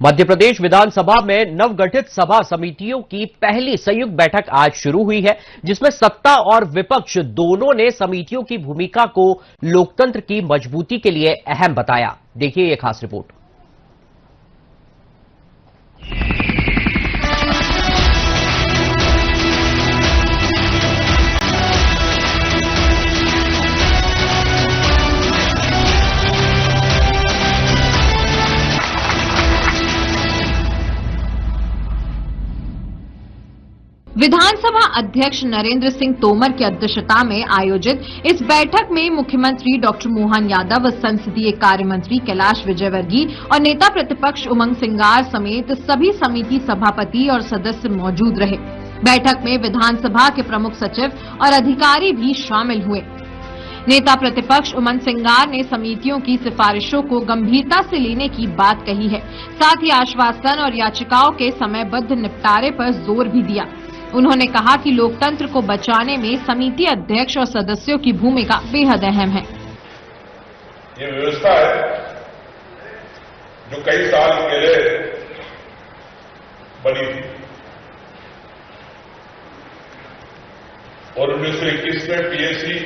मध्य प्रदेश विधानसभा में नवगठित सभा समितियों की पहली संयुक्त बैठक आज शुरू हुई है, जिसमें सत्ता और विपक्ष दोनों ने समितियों की भूमिका को लोकतंत्र की मजबूती के लिए अहम बताया। देखिए ये खास रिपोर्ट। विधानसभा अध्यक्ष नरेंद्र सिंह तोमर की अध्यक्षता में आयोजित इस बैठक में मुख्यमंत्री डॉक्टर मोहन यादव, संसदीय कार्य मंत्री कैलाश विजयवर्गीय और नेता प्रतिपक्ष उमंग सिंगार समेत सभी समिति सभापति और सदस्य मौजूद रहे। बैठक में विधानसभा के प्रमुख सचिव और अधिकारी भी शामिल हुए। नेता प्रतिपक्ष उमंग सिंगार ने समितियों की सिफारिशों को गंभीरता से लेने की बात कही है। साथ ही आश्वासन और याचिकाओं के समयबद्ध निपटारे पर जोर भी दिया। उन्होंने कहा कि लोकतंत्र को बचाने में समिति अध्यक्ष और सदस्यों की भूमिका बेहद अहम है। ये व्यवस्था है जो कई साल पहले बनी थी और 1921 में पीएससी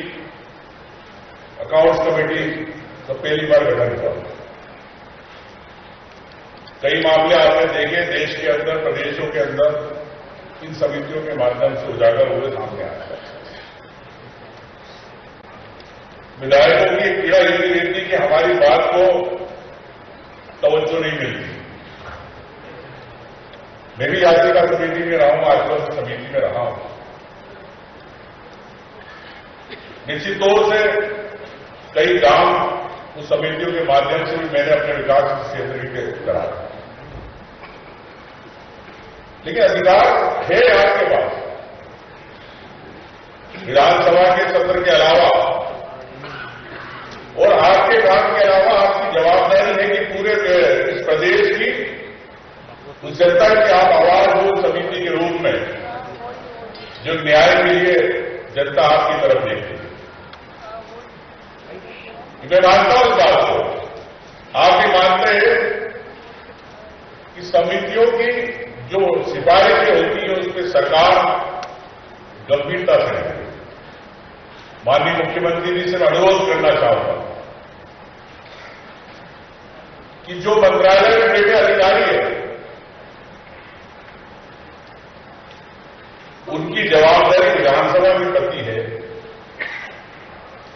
अकाउंट्स कमेटी का पहली बार गठन हुआ। कई मामले आपने देखे देश के अंदर, प्रदेशों के अंदर इन समितियों के माध्यम से उजागर हुए सामने आया है। विधायकों की पीड़ा ये रहती कि हमारी बात को तवज्जो नहीं मिलती। मैं भी याचिका समिति में रहा हूं, आश्वासन समिति में रहा हूं। निश्चित तौर से कई काम उस समितियों के माध्यम से भी मैंने अपने विकास क्षेत्र के करा, लेकिन अधिकार है आपके पास। विधानसभा के सत्र के अलावा और आपके काम के अलावा आपकी जवाबदारी है कि पूरे इस प्रदेश की उस जनता की आप आवाज हो समिति के रूप में, जो न्याय के लिए जनता आपकी तरफ देखती है। मैं मानता हूं इस बात को। आप भी मानते हैं कि समितियों की जो सिफारिशें होती है उस पर सरकार गंभीरता से है। माननीय मुख्यमंत्री जी से मैं अनुरोध करना चाहूंगा कि जो मंत्रालय में बैठे अधिकारी है उनकी जवाबदारी विधानसभा के प्रति है,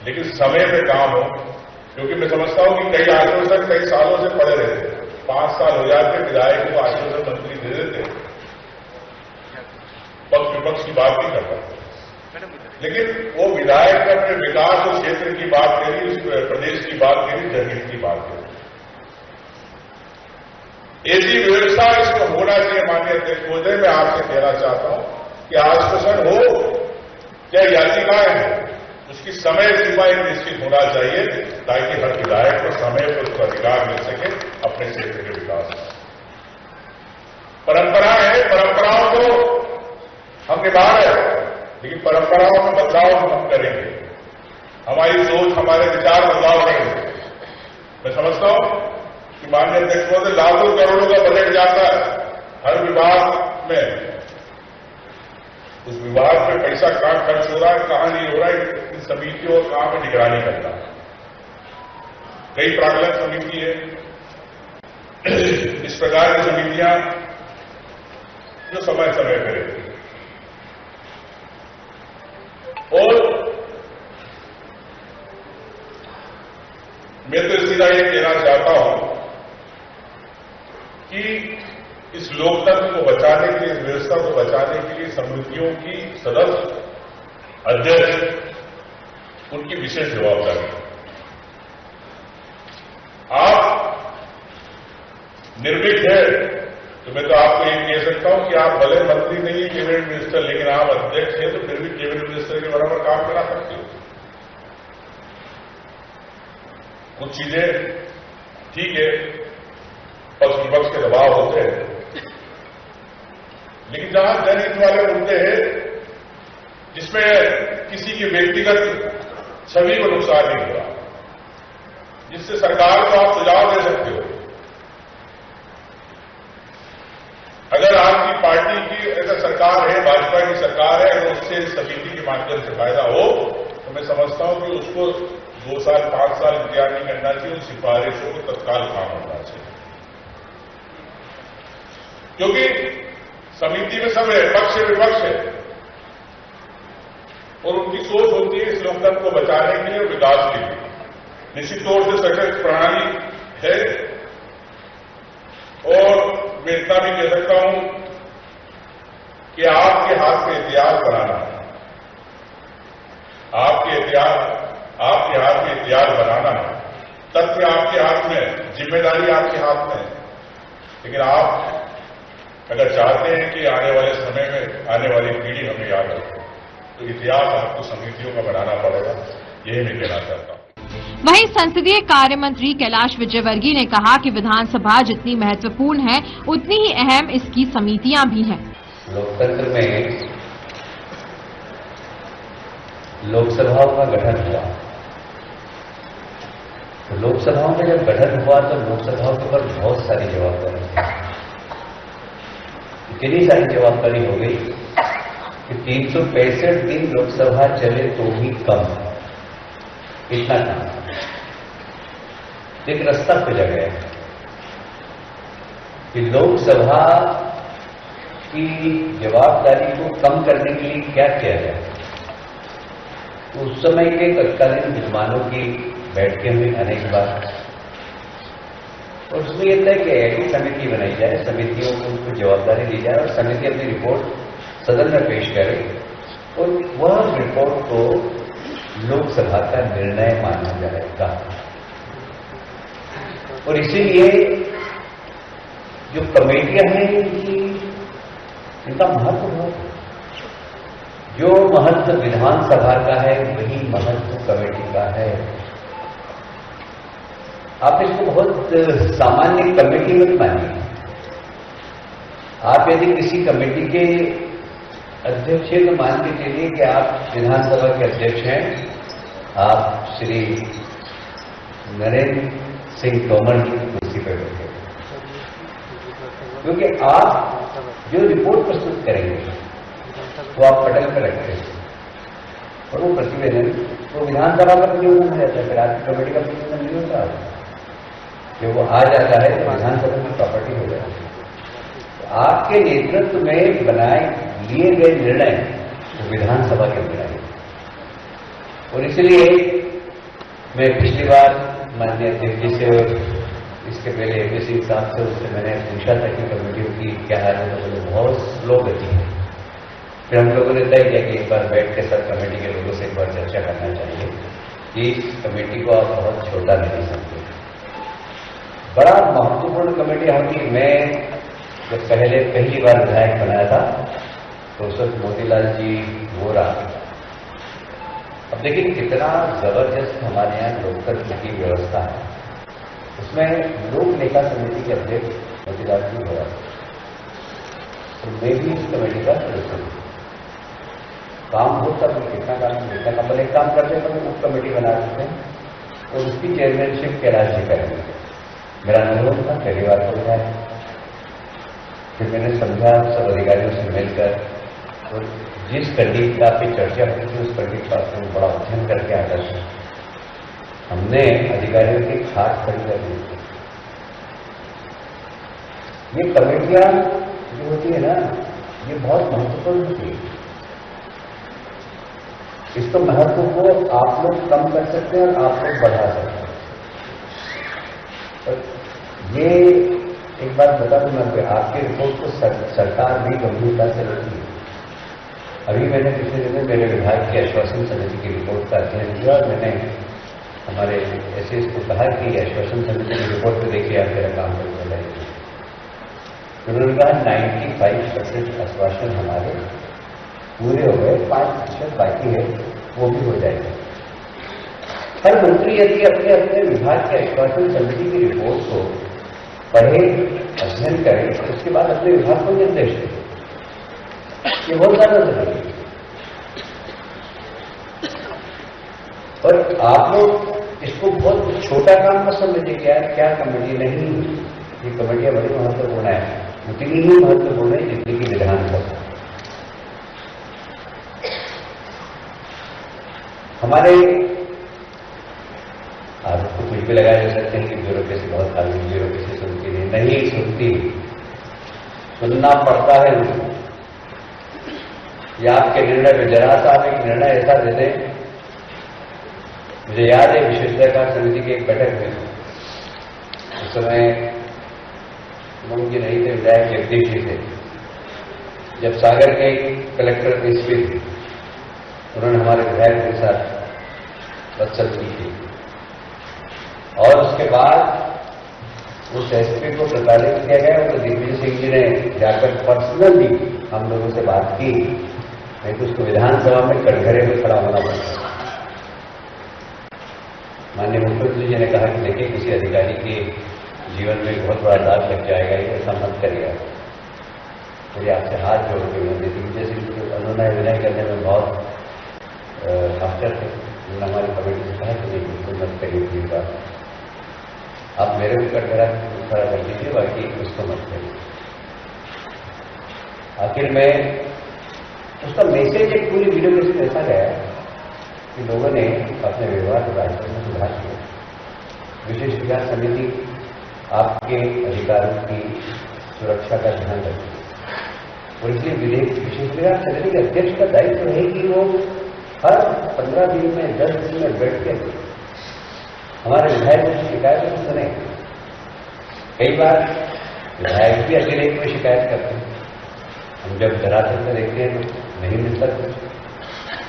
लेकिन समय पे काम हो। क्योंकि मैं समझता हूं कि कई आश्वासन कई सालों से पड़े रहते, 5 साल हो जाते, विधायक को आश्वासन मंत्री दे देते, पक्ष विपक्ष की बात नहीं करता। लेकिन वो विधायक ने अपने विकास और क्षेत्र की बात करी, उस प्रदेश की बात करी, जनहित की बात करी। ऐसी व्यवस्था इसमें होना चाहिए। माननीय अध्यक्ष महोदय, मैं आपसे कहना चाहता हूं कि आश्वासन हो या याचिकाएं हो, उसकी समय सीमा एक निश्चित होना चाहिए ताकि हर विधायक को समय पर उसका अधिकार मिल सके अपने क्षेत्र के विकास। परंपरा है, परंपराओं को हम निभा रहे हैं, लेकिन परंपराओं में बदलाव हम करेंगे। हमारी सोच, हमारे विचार बदलाव करेंगे। मैं समझता हूं कि माननीय अध्यक्ष महोदय, लाखों करोड़ों का बजट जाता है हर विभाग में। उस विभाग में पैसा कहां खर्च हो रहा है, कहां नहीं हो रहा है, इन समितियों और काम में निगरानी करना। कई प्राक्कलन समिति है, इस प्रकार की समितियां जो समय समय पर रहती है। और मैं तो सीधा ये कहना चाहता हूं कि इस लोकतंत्र को बचाने के लिए, इस व्यवस्था को बचाने के लिए समितियों की सदस्य, अध्यक्ष, उनकी विशेष जवाबदारी है। आप निर्भीक है तो मैं तो आपको ये कह सकता हूं कि आप भले मंत्री नहीं है, कैबिनेट मिनिस्टर, लेकिन आप अध्यक्ष हैं तो फिर भी कैबिनेट मिनिस्टर के बराबर काम करा सकते हो। कुछ चीजें ठीक है, पक्ष विपक्ष के दबाव होते हैं, लेकिन जहां जनहित वाले मुद्दे हैं जिसमें किसी की व्यक्तिगत छवि को नुकसान नहीं हो रहा, जिससे सरकार को आप सुझाव दे सकते हो, अगर आपकी पार्टी की ऐसा सरकार है, भाजपा की सरकार है, अगर उससे समिति के माध्यम से फायदा हो तो मैं समझता हूं कि उसको 2 साल 5 साल इंतजार नहीं करना चाहिए, उन सिफारिशों को तत्काल काम होना चाहिए। क्योंकि समिति में सब है, पक्ष विपक्ष है और उनकी सोच होती है इस लोकतंत्र को बचाने के लिए और विकास के लिए। निश्चित तौर से सशक्त प्रणाली है और मैं इतना भी कह सकता हूं कि आपके हाथ में इतिहास बनाना है, आपके हाथ में इतिहास बनाना है, तथ्य आपके हाथ में, जिम्मेदारी आपके हाथ में है। लेकिन आप अगर चाहते हैं कि आने वाले समय में आने वाली पीढ़ी हमें याद रखे तो इतिहास आपको समितियों का बनाना पड़ेगा, यही मैं कहना चाहता हूं। वहीं संसदीय कार्य मंत्री कैलाश विजयवर्गीय ने कहा कि विधानसभा जितनी महत्वपूर्ण है उतनी ही अहम इसकी समितियां भी हैं। लोकतंत्र में लोकसभाओं का गठन हुआ तो लोकसभाओं का जब गठन हुआ तो लोकसभाओं के ऊपर बहुत सारी जवाबदारी, इतनी सारी जवाबदारी हो गई कि 365 दिन लोकसभा चले तो भी कम, इतना काम एक रास्ता खोजा गया कि लोकसभा की जवाबदारी को कम करने के लिए क्या किया जाए। तो उस समय के तत्कालीन विद्वानों की बैठकें हुई अनेक बार और उसमें यह तय किया कि समिति बनाई जाए, समितियों को उनको जवाबदारी दी जाए और समिति अपनी रिपोर्ट सदन में पेश करे और वह रिपोर्ट को लोकसभा का निर्णय माना जाएगा। और इसीलिए जो कमेटियां हैं इनका महत्व बहुत है। जो महत्व विधानसभा का है वही महत्व कमेटी का है। आप इसको बहुत सामान्य कमेटी मत मानिए। आप यदि किसी कमेटी के अध्यक्ष हैं तो मान के चलिए कि आप विधानसभा के अध्यक्ष हैं, आप श्री नरेंद्र सिंह तोमर की कुर्सी पर बैठे, क्योंकि आप जो रिपोर्ट प्रस्तुत करेंगे वो आप पटल पर रखते हैं और वो प्रतिवेदन वो विधानसभा का प्रतिवेदन हो जाता है। फिर आपकी कमेटी का प्रतिवेदन नहीं होता, जब वो आ जाता है तो विधानसभा की प्रॉपर्टी हो जाती है। तो आपके नेतृत्व में बनाए लिए गए निर्णय तो विधानसभा के निर्णय, और इसलिए मैं पिछली बार माननीय अध्यक्ष जी से और इसके पहले एपीसी साहब से उससे मैंने पूछा था कि कमेटियों की क्या हाल है, तो बोले बहुत स्लो गति है। फिर हम लोगों ने तय किया कि एक बार बैठ के सब कमेटी के लोगों से एक बार चर्चा करना चाहिए कि इस कमेटी को आप बहुत छोटा नहीं समझते, बड़ा महत्वपूर्ण कमेटी होगी। मैं जब पहली बार विधायक बनाया था तो उस वक्त मोतीलाल जी वोरा, अब देखिए कितना जबरदस्त हमारे यहाँ लोकतंत्र की व्यवस्था है। उसमें लोक लेखा समिति के अध्यक्ष मोतीलाल जी वोरा, तो मैं भी इस कमेटी का सदस्य हूँ। काम हो तब कितना काम पहले काम करते हैं तो उप कमेटी बना देते हैं और उसकी चेयरमैनशिप कैलाश जी करेंगे। मेरा अनुभव था, पहली बार हो गया। फिर मैंने समझा सब अधिकारियों से मिलकर और जिस कंडीशन पे चर्चा हुई थी उस कंडीशन पर बड़ा अध्ययन करके आकर हमने अधिकारियों की खाट खड़ी कर दी। ये कमेटियां जो होती है ना, ये बहुत महत्वपूर्ण होती है। इसको महत्व को आप लोग कम कर सकते हैं और आप लोग बढ़ा सकते हैं। तो ये एक बात बता दूं मैं कि आपकी रिपोर्ट को सरकार भी गंभीरता से लेती है। अभी मैंने पिछले दिनों मेरे विभाग की आश्वासन समिति की रिपोर्ट का अध्ययन किया और मैंने हमारे एसएस को कहा कि आश्वासन समिति की रिपोर्ट को देखिए आप मेरा काम करके लाइए। उन्होंने कहा 95% आश्वासन हमारे पूरे हो गए, 5% बाकी है, वो भी हो जाएगा। हर मंत्री यदि अपने अपने विभाग के आश्वासन समिति की रिपोर्ट को पढ़े, अध्ययन करें, उसके बाद अपने विभाग को निर्देश दें, ये बहुत ज्यादा जरूरी है। और आप लोग इसको बहुत छोटा काम मत समझिए कि यार क्या कमेटी नहीं, ये कमेटियां बड़ी महत्वपूर्ण है। उतनी ही महत्वपूर्ण है जितनी की विधानसभा। हमारे आप तो कुछ भी लगाए जा सकते हैं कि ब्यूरोक्रेसी बहुत खाली, ब्यूरोक्रेसी सुनती नहीं सुनती, सुनना पड़ता है उनको। या आपके निर्णय में जरा सा आप एक निर्णय ऐसा दे दें। मुझे याद है विशेषाधिकार समिति की एक बैठक में, उस समय उमंग जी नहीं थे, विधायक जगदीश जी थे। जब सागर के कलेक्टर एसपी थे, उन्होंने हमारे विधायक के साथ बदसलूकी की और उसके बाद उस एसपी को प्रताड़ित किया गया। तो दिग्विजय सिंह जी ने जाकर पर्सनली हम लोगों से बात की, नहीं तो उसको विधानसभा में कटघरे में खड़ा होना पड़ा। माननीय मुख्यमंत्री जी ने कहा कि देखिए, किसी अधिकारी के जीवन में बहुत बड़ा लाभ लग जाएगा, ये ऐसा मत करिएगा। मुझे आपसे हाथ जोड़ के दिग्विजय सिंह को अनुनय विनय करने में बहुत मास्टर थे। उन्होंने हमारी कमेटी से कहा कि नहीं, बिल्कुल मत करिए ये बात, आप मेरे को कटघरा खड़ा कर दीजिए, बाकी उसको मत करिए। आखिर में उसका मैसेज एक पूरी वीडियो में से ऐसा गया कि लोगों ने अपने व्यवहार के बारे में सुधार किया। विशेषाधिकार समिति आपके अधिकारों की सुरक्षा का ध्यान रखती है और इसलिए विशेषाधिकार समिति के अध्यक्ष का दायित्व है कि वो हर 15 दिन में 10 दिन में बैठ के हमारे विधायक की शिकायत को सुने। कई बार विधायक भी अकेले कोई शिकायत करते हैं, हम जब धरातल में देखते हैं तो नहीं मिलता कुछ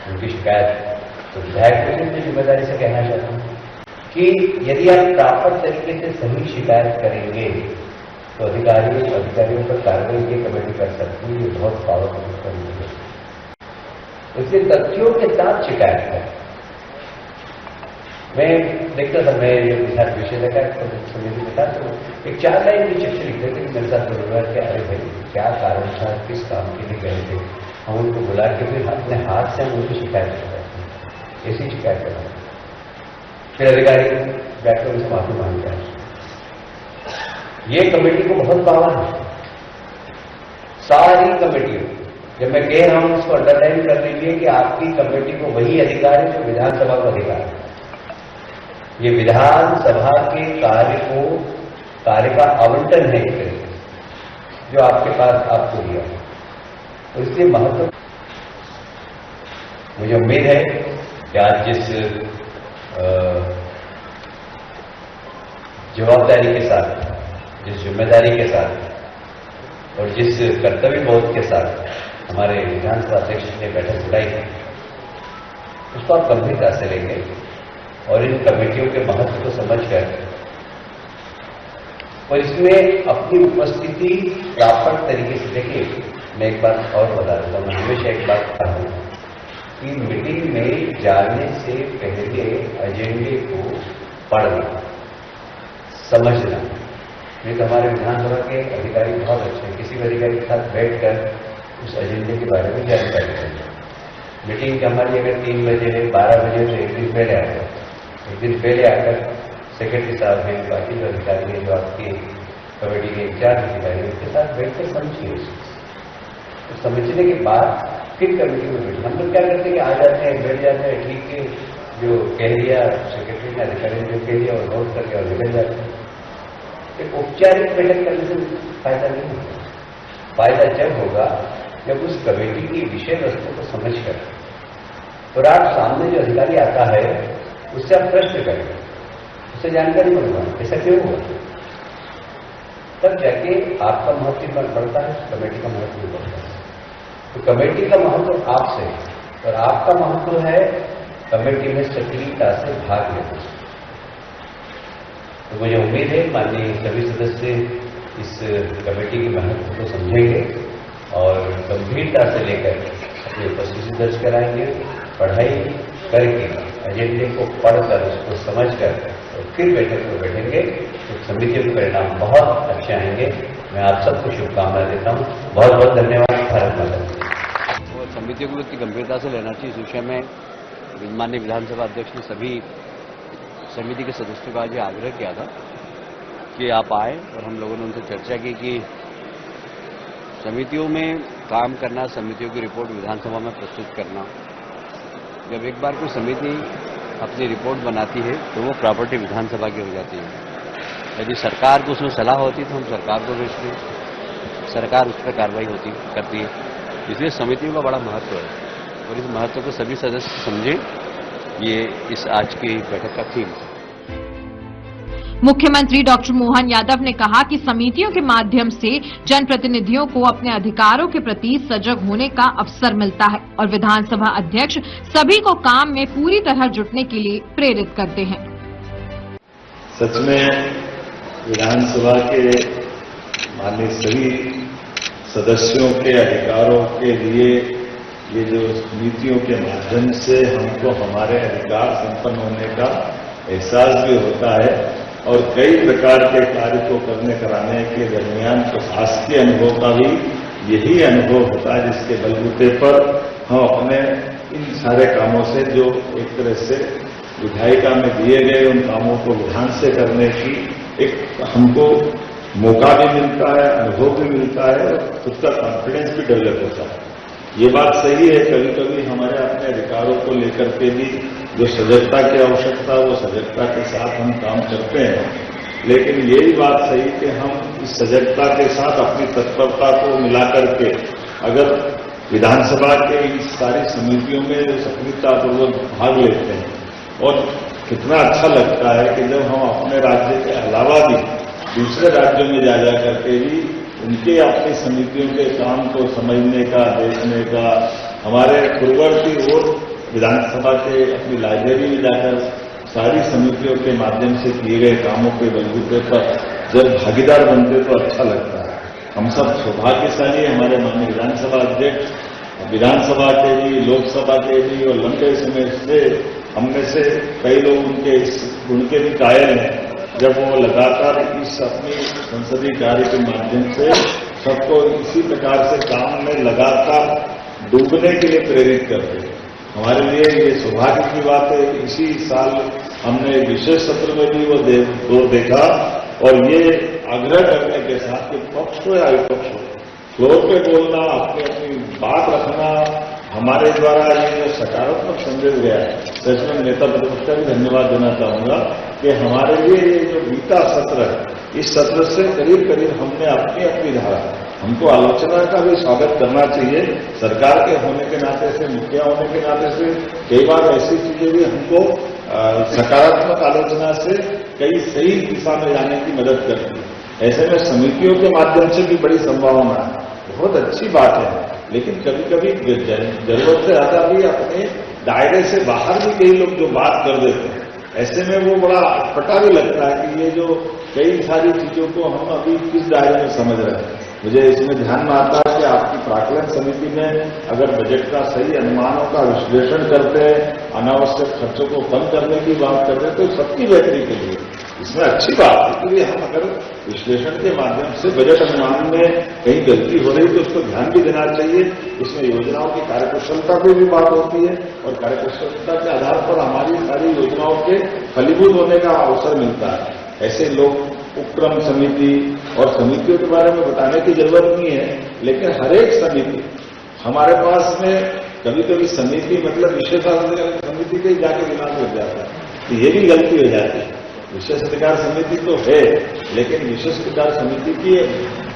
उनकी शिकायत। तो विधायक को मैं जिम्मेदारी से कहना चाहता हूं कि यदि आप प्रॉपर तरीके से सही शिकायत करेंगे तो अधिकारियों पर कार्रवाई ये कमेटी कर सकती है। ये बहुत पावरफुल कमेटी है, इसलिए तथ्यों के साथ शिकायत करें। मैं देखता था, मैं जब विशेषाधिकार समिति में था तो एक 4 लाइन की चिट्ठी लिखते थे कि मेरे साथ परिवार के अरे भाई क्या कारण था, किस काम के लिए गए थे, हम उनको बुला के फिर अपने हाथ से हम उनकी शिकायत करते हैं, ऐसी शिकायत करते हैं। फिर अधिकारी बैठकर उनसे माफी मांगते हैं। ये कमेटी को बहुत पावर है, सारी कमेटियों। जब मैं कह रहा हूं उसको अंडरलाइन कर लीजिए कि आपकी कमेटी को वही अधिकार है जो विधानसभा का अधिकार है। ये विधानसभा के कार्य का आवंटन है एक तरीके से जो आपके पास आपको दिया। तो इसलिए महत्व, मुझे उम्मीद है कि आज जिस जवाबदारी के साथ, जिस जिम्मेदारी के साथ और जिस कर्तव्य बोध के साथ हमारे विधानसभा अध्यक्ष ने बैठक बुलाई है, उसको आप गंभीरता से लेंगे और इन कमेटियों के महत्व को समझकर और इसमें अपनी उपस्थिति प्रॉपर तरीके से देखिए। मैं एक बात और बता देता हूं, मैं हमेशा एक बात कहा हूं कि मीटिंग में जाने से पहले एजेंडे को पढ़ना, समझना। नहीं तो हमारे विधानसभा के अधिकारी बहुत अच्छे हैं, किसी भी अधिकारी के साथ बैठकर उस एजेंडे के बारे में जानकारी दें। मीटिंग हमारी अगर 3 बजे है, 12 बजे तो एक दिन पहले आकर, एक दिन पहले आकर सेक्रेटरी साहब हैं, बाकी जो अधिकारी हैं, जो आपके कमेटी के इंचार्ज अधिकारी हैं, उनके साथ बैठकर समझिए। तो समझने के बाद फिर कमेटी में बैठे। हम लोग क्या करते हैं कि आ जाते हैं, बैठ जाते हैं, ठीक है, जो कह दिया सेक्रेटरी ने, अधिकारी ने जो कह दिया और नोट करके और निकल जाते हैं। एक औपचारिक बैठक करने से फायदा नहीं होगा। फायदा जब होगा जब उस कमेटी की विषय वस्तु को समझकर और आप सामने जो अधिकारी आता है उससे आप प्रश्न करें, उससे जानकारी मंगवाएं, ऐसा क्यों हुआ, तब जाके आपका महत्व बढ़ता है, कमेटी का महत्व बढ़ता है। तो कमेटी का महत्व आपसे और आपका महत्व है कमेटी में सक्रियता से भाग लेना। तो मुझे उम्मीद है माननीय सभी सदस्य इस कमेटी के महत्व को समझेंगे और गंभीरता से लेकर अपनी उपस्थिति दर्ज कराएंगे, पढ़ाई करके एजेंडे को पढ़कर उसको समझकर तो फिर बैठक में बैठेंगे तो समितियों के परिणाम बहुत अच्छे आएंगे। मैं आप सबको शुभकामनाएं देता हूं। बहुत बहुत धन्यवाद। भारत माता की। और समितियों को इतनी गंभीरता से लेना चाहिए। इस विषय में माननीय विधानसभा अध्यक्ष ने सभी समिति के सदस्यों का आज आग्रह किया था कि आप आए और हम लोगों ने उनसे चर्चा की कि समितियों में काम करना, समितियों की रिपोर्ट विधानसभा में प्रस्तुत करना। जब एक बार कोई समिति अपनी रिपोर्ट बनाती है तो वो प्रॉपर्टी विधानसभा की हो जाती है। यदि सरकार को उसमें सलाह होती तो हम सरकार को भेजते हैं, सरकार उस पर कार्रवाई करती है। इसलिए समितियों का बड़ा महत्व है और इस महत्व को सभी सदस्य समझें। ये इस आज की बैठक का थीम है। मुख्यमंत्री डॉक्टर मोहन यादव ने कहा कि समितियों के माध्यम से जनप्रतिनिधियों को अपने अधिकारों के प्रति सजग होने का अवसर मिलता है और विधानसभा अध्यक्ष सभी को काम में पूरी तरह जुटने के लिए प्रेरित करते हैं। सच में विधानसभा के माननीय सभी सदस्यों के अधिकारों के लिए ये जो समितियों के माध्यम से हमको हमारे अधिकार संपन्न होने का एहसास भी होता है और कई प्रकार के कार्य को कराने के दरमियान प्रशासकीय अनुभव का भी यही अनुभव होता है, जिसके बलबूते पर हम अपने इन सारे कामों से जो एक तरह से विधायिका में दिए गए उन कामों को विधान से करने की एक हमको मौका भी मिलता है, अनुभव भी मिलता है और खुद का कॉन्फिडेंस भी डेवलप होता है। ये बात सही है, कभी कभी हमारे अपने अधिकारों को लेकर के भी जो सजगता की आवश्यकता वो सजगता के साथ हम काम करते हैं, लेकिन यही बात सही कि हम इस सजगता के साथ अपनी तत्परता को मिलाकर के अगर विधानसभा के इस सारी समितियों में सक्रियतापूर्वक भाग लेते हैं और कितना अच्छा लगता है कि जब हम अपने राज्य के अलावा भी दूसरे राज्यों में जा करके भी उनके अपनी समितियों के काम को समझने का, देखने का, हमारे पूर्ववर्ती और विधानसभा के अपनी लाइब्रेरी में जाकर सारी समितियों के माध्यम से किए गए कामों के बलबूते पर जब भागीदार बनते तो अच्छा लगता है। हम सब सौभाग्यशाली, हमारे माननीय विधानसभा अध्यक्ष विधानसभा के भी, लोकसभा के भी और लंबे समय से हमने से कई लोग उनके इस गुण के भी कायल हैं, जब वो लगातार इस अपनी संसदीय कार्य के माध्यम से सबको इसी प्रकार से काम में लगातार डूबने के लिए प्रेरित करते हैं। हमारे लिए ये सौभाग्य की बात है। इसी साल हमने विशेष सत्र में भी वो देखा और ये आग्रह करने के साथ कि पक्ष हो या विपक्ष हो, फ्लोर पे बोलना, अपनी बात रखना, हमारे द्वारा ये जो सकारात्मक संदेश गया है, सच में नेता प्रतिपक्ष का भी धन्यवाद देना चाहूंगा कि हमारे लिए ये जो बीता सत्र है, इस सत्र से करीब करीब हमने अपनी अपनी धारा, हमको आलोचना का भी स्वागत करना चाहिए। सरकार के होने के नाते से, मुखिया होने के नाते से कई बार ऐसी चीजें भी हमको सकारात्मक आलोचना से कई सही दिशा में जाने की मदद करती है। ऐसे में समितियों के माध्यम से भी बड़ी संभावना है, बहुत अच्छी बात है। लेकिन कभी कभी जरूरत से ज्यादा भी अपने दायरे से बाहर भी कई लोग जो बात कर देते हैं, ऐसे में वो बड़ा अटपटा भी लगता है कि ये जो कई सारी चीजों को हम अभी किस दायरे में समझ रहे हैं। मुझे इसमें ध्यान में आता है कि आपकी प्राक्कलन समिति में अगर बजट का सही अनुमानों का विश्लेषण करते हैं, अनावश्यक खर्चों को कम करने की बात करते हैं, तो सबकी बेहतरी के लिए इसमें अच्छी बात है। इसलिए हम अगर विश्लेषण के माध्यम से बजट अनुमान में कहीं गलती हो रही तो उसको ध्यान भी देना चाहिए। इसमें योजनाओं की कार्यकुशलता पर भी बात होती है और कार्यकुशलता के आधार पर हमारी सारी योजनाओं के फलीभूत होने का अवसर मिलता है। ऐसे लोग उपक्रम समिति और समितियों के बारे में बताने की जरूरत नहीं है, लेकिन हर एक समिति हमारे पास में कभी कभी समिति मतलब विशेषाधिकार समिति के जाके दिमाग लग जाता है, तो ये भी गलती हो जाती है। विशेषाधिकार समिति तो है, लेकिन विशेषाधिकार समिति की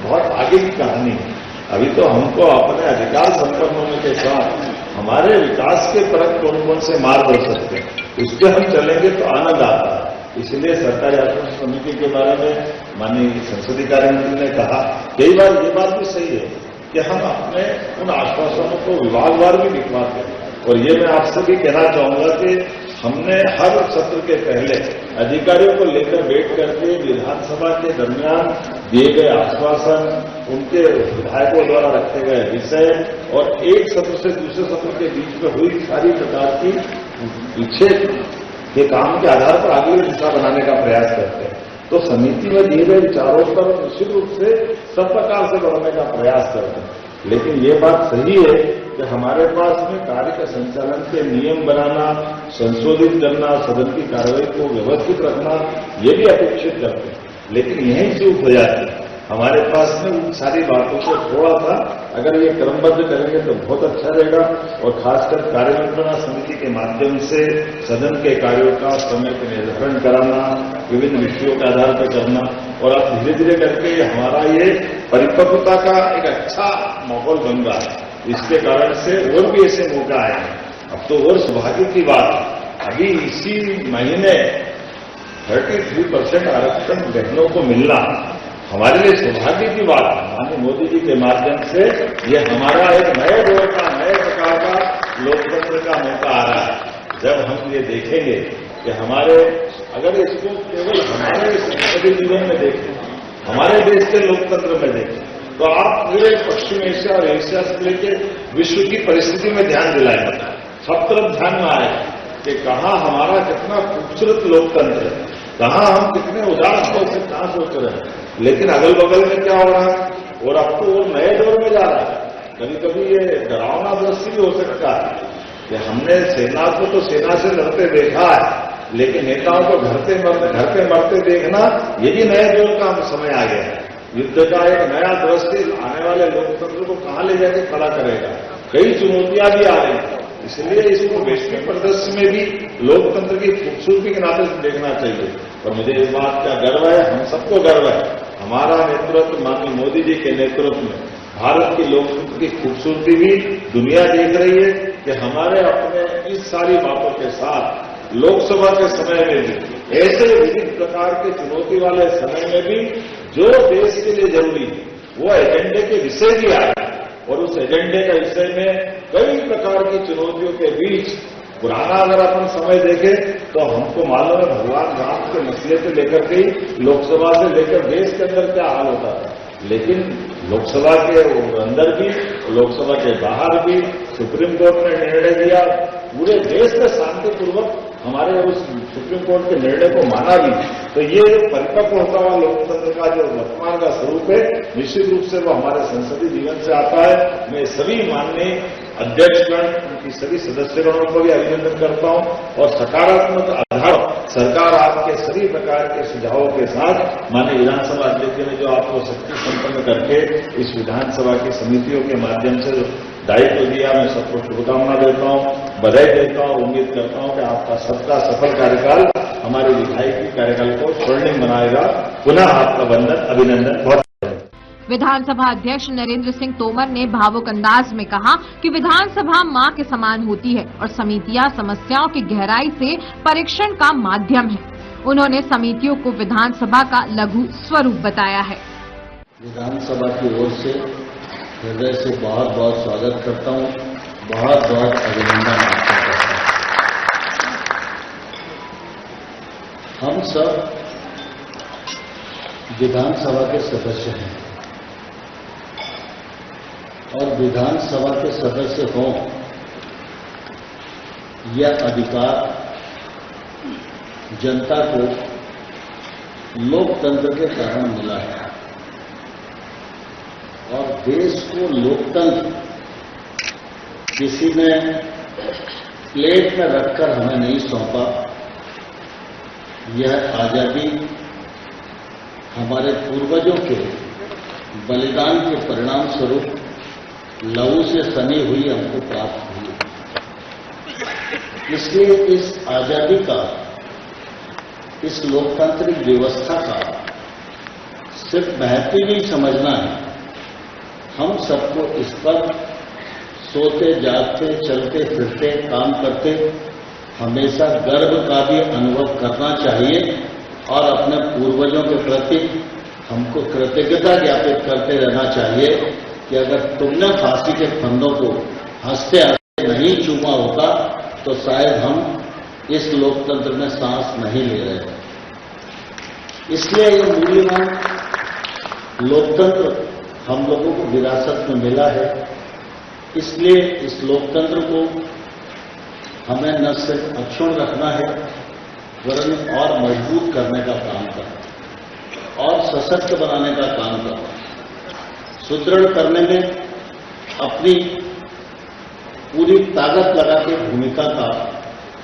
बहुत आगे की कहानी है। अभी तो हमको अपने अधिकार संपन्न होने के साथ हमारे विकास के परक कौन कौन से मार्ग हो सकते हैं, उस पर हम चलेंगे तो आनंद आता है। इसलिए सरकारी आश्वासन समिति के बारे में माननीय संसदीय कार्य मंत्री ने कहा, कई बार ये बात भी सही है कि हम अपने उन आश्वासनों को विभागवार भी दिखवाते हैं। और ये मैं आपसे भी कहना चाहूंगा कि हमने हर सत्र के पहले अधिकारियों को लेकर बैठ करके विधानसभा के दरमियान दिए गए आश्वासन, उनके विधायकों द्वारा रखे गए विषय और एक सत्र से दूसरे सत्र के बीच में हुई सारी प्रकार की पीछे के काम के आधार पर अगली दिशा बनाने का प्रयास करते हैं। तो समिति में दिए गए विचारों पर निश्चित रूप से सब प्रकार से बढ़ने का प्रयास करते हैं। लेकिन ये बात सही है कि हमारे पास में कार्य के संचालन के नियम बनाना, संशोधित करना, सदन की कार्रवाई को व्यवस्थित रखना, ये भी अपेक्षित करते हैं। लेकिन यही चूक हो जाती है हमारे पास में उन सारी बातों को थोड़ा सा अगर ये क्रमबद्ध करेंगे तो बहुत अच्छा रहेगा। और खासकर कार्यमंत्रणा समिति के माध्यम से सदन के कार्यों का समय पर निर्धारण कराना, विभिन्न विषयों के आधार पर करना, और अब धीरे धीरे करके हमारा ये परिपक्वता का एक अच्छा माहौल बन रहा है। इसके कारण से और भी ऐसे मौका आए हैं। अब तो और सौभाग्य की बात, अभी इसी महीने 33% आरक्षण बहनों को मिलना हमारे लिए सौभाग्य की बात है। माननीय मोदी जी के माध्यम से ये हमारा एक नए दौर का, नए प्रकार का लोकतंत्र का मौका आ रहा है। जब हम ये देखेंगे कि हमारे, अगर इसको केवल हमारे संसदीय जीवन में देखें, हमारे देश के लोकतंत्र में देखें, तो आप पूरे पश्चिम एशिया और एशिया से लेकर विश्व की परिस्थिति में ध्यान दिलाएंगे। सब तरफ ध्यान में आए कि कहाँ हमारा कितना खूबसूरत लोकतंत्र है, कहाँ हम कितने उदार भाव से कहाँ सोच रहे हैं, लेकिन अगल बगल में क्या हो रहा है। और अब तो वो नए दौर में जा रहा है। कभी कभी ये डरावना दृश्य भी हो सकता है कि हमने सेना को तो सेना से लड़ते देखा है, लेकिन नेताओं को घर पे मरते देखना, ये भी नए दौर का समय आ गया है। युद्ध का एक नया दृश्य आने वाले लोकतंत्र को कहाँ ले जाके खड़ा करेगा। कई चुनौतियां भी आ रही हैं, इसलिए इसको वैश्विक परिदृश्य में भी लोकतंत्र की खूबसूरती के नाते से देखना चाहिए। और मुझे इस बात का गर्व है, हम सबको गर्व है, हमारा नेतृत्व माननीय मोदी जी के नेतृत्व में भारत की लोकतंत्र की खूबसूरती भी दुनिया देख रही है कि हमारे अपने इस सारी बातों के साथ लोकसभा के समय में भी, ऐसे विभिन्न प्रकार के चुनौती वाले समय में भी जो देश के लिए जरूरी है वो एजेंडे के विषय भी आ रहे हैं। और उस एजेंडे का विषय में कई प्रकार की चुनौतियों के बीच पुराना अगर अपन समय देखें तो हमको मालूम है भगवान राम के मसले से लेकर के लोकसभा से लेकर देश के अंदर क्या हाल होता था, लेकिन लोकसभा के अंदर भी, लोकसभा के बाहर भी सुप्रीम कोर्ट ने निर्णय दिया, पूरे देश में शांतिपूर्वक हमारे उस सुप्रीम कोर्ट के निर्णय को माना भी। तो ये परिपक्व होता हुआ लोकतंत्र का जो वर्तमान का स्वरूप है, निश्चित रूप से वो हमारे संसदीय जीवन से आता है। मैं सभी माननीय अध्यक्षगण, उनकी सभी सदस्यगणों को भी अभिनंदन करता हूं और सकारात्मक आधार सरकार आपके सभी प्रकार के सुझावों के साथ माननीय विधानसभा अध्यक्ष ने जो आपको शक्ति संपन्न करके इस विधानसभा की समितियों के माध्यम से दायित्व दिया, मैं सबको शुभकामना देता हूं, बधाई देता हूं। उम्मीद करता हूं कि आपका सबका सफल कार्यकाल हमारे विधायकी कार्यकाल को स्वर्णिम बनाएगा। पुनः आपका वंदन, अभिनंदन, बहुत। विधानसभा अध्यक्ष नरेंद्र सिंह तोमर ने भावुक अंदाज में कहा कि विधानसभा मां के समान होती है और समितियां समस्याओं की गहराई से परीक्षण का माध्यम है। उन्होंने समितियों को विधानसभा का लघु स्वरूप बताया है। विधानसभा की ओर से हृदय से बहुत बहुत स्वागत करता हूं, बहुत बहुत अभिनंदन आपका करता हूं। हम सब विधानसभा के सदस्य हैं और विधानसभा के सदस्य हों यह अधिकार जनता को लोकतंत्र के कारण मिला है और देश को लोकतंत्र किसी ने प्लेट में रखकर हमें नहीं सौंपा। यह आजादी हमारे पूर्वजों के बलिदान के परिणाम स्वरूप लहू से सनी हुई हमको प्राप्त हुई। इसलिए इस आजादी का, इस लोकतांत्रिक व्यवस्था का सिर्फ महत्व नहीं समझना है, हम सबको इस पर सोते जागते चलते फिरते काम करते हमेशा गर्व का भी अनुभव करना चाहिए और अपने पूर्वजों के प्रति हमको कृतज्ञता ज्ञापित करते रहना चाहिए कि अगर तुमने फांसी के फंदों को हंसते हंसते नहीं चूमा होता तो शायद हम इस लोकतंत्र में सांस नहीं ले रहे। इसलिए ये मूल्यवान लोकतंत्र हम लोगों को विरासत में मिला है। इसलिए इस लोकतंत्र को हमें न सिर्फ अक्षुण्ण रखना है वरन और मजबूत करने का काम करना और सशक्त बनाने का काम करना, सुदृढ़ करने में अपनी पूरी ताकत लगा के भूमिका का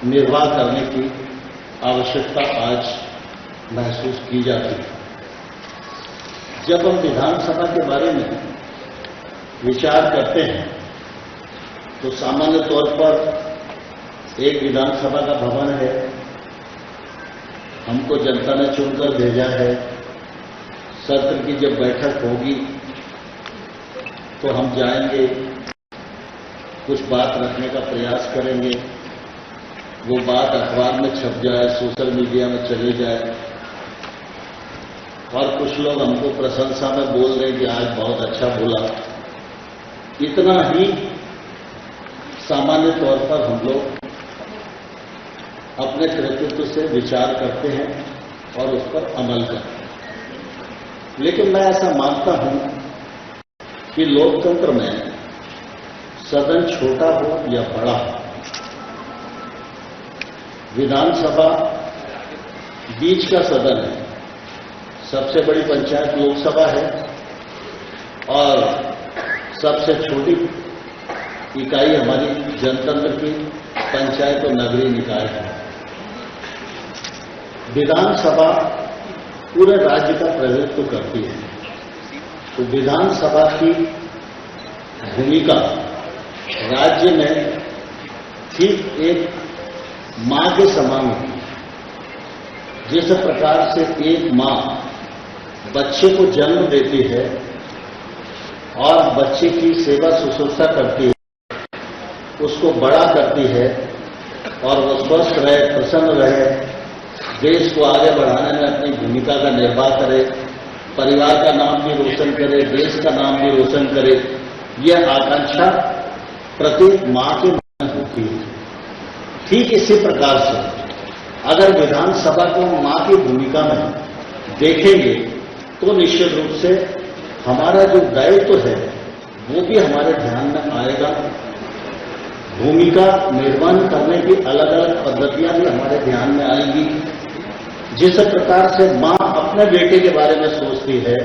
निर्वाह करने की आवश्यकता आज महसूस की जाती है। जब हम विधानसभा के बारे में विचार करते हैं तो सामान्य तौर पर एक विधानसभा का भवन है, हमको जनता ने चुनकर भेजा है। सत्र की जब बैठक होगी तो हम जाएंगे, कुछ बात रखने का प्रयास करेंगे, वो बात अखबार में छप जाए, सोशल मीडिया में चली जाए और कुछ लोग हमको प्रशंसा में बोल रहे कि आज बहुत अच्छा बोला। इतना ही सामान्य तौर पर हम लोग अपने कृतित्व से विचार करते हैं और उस पर अमल करते हैं। लेकिन मैं ऐसा मानता हूं कि लोकतंत्र में सदन छोटा हो या बड़ा हो, विधानसभा बीच का सदन है। सबसे बड़ी पंचायत लोकसभा है और सबसे छोटी इकाई हमारी जनतंत्र की पंचायत और नगरीय निकाय है। विधानसभा पूरे राज्य का प्रतिनिधित्व करती है, तो विधानसभा की भूमिका राज्य में ठीक एक मां के समान होती है। जिस प्रकार से एक मां बच्चे को जन्म देती है और बच्चे की सेवा शुश्रूषा करती है, उसको बड़ा करती है और वो स्वस्थ रहे, प्रसन्न रहे, देश को आगे बढ़ाने में अपनी भूमिका का निर्वाह करे, परिवार का नाम भी रोशन करे, देश का नाम भी रोशन करे, यह आकांक्षा प्रत्येक मां के मन में होती है। ठीक इसी प्रकार से अगर विधानसभा को मां की भूमिका में देखेंगे तो निश्चित रूप से हमारा जो दायित्व है वो भी हमारे ध्यान में आएगा। भूमिका निर्वहन करने की अलग अलग पद्धतियां भी हमारे ध्यान में आएंगी। जिस प्रकार से मां अपने बेटे के बारे में सोचती है,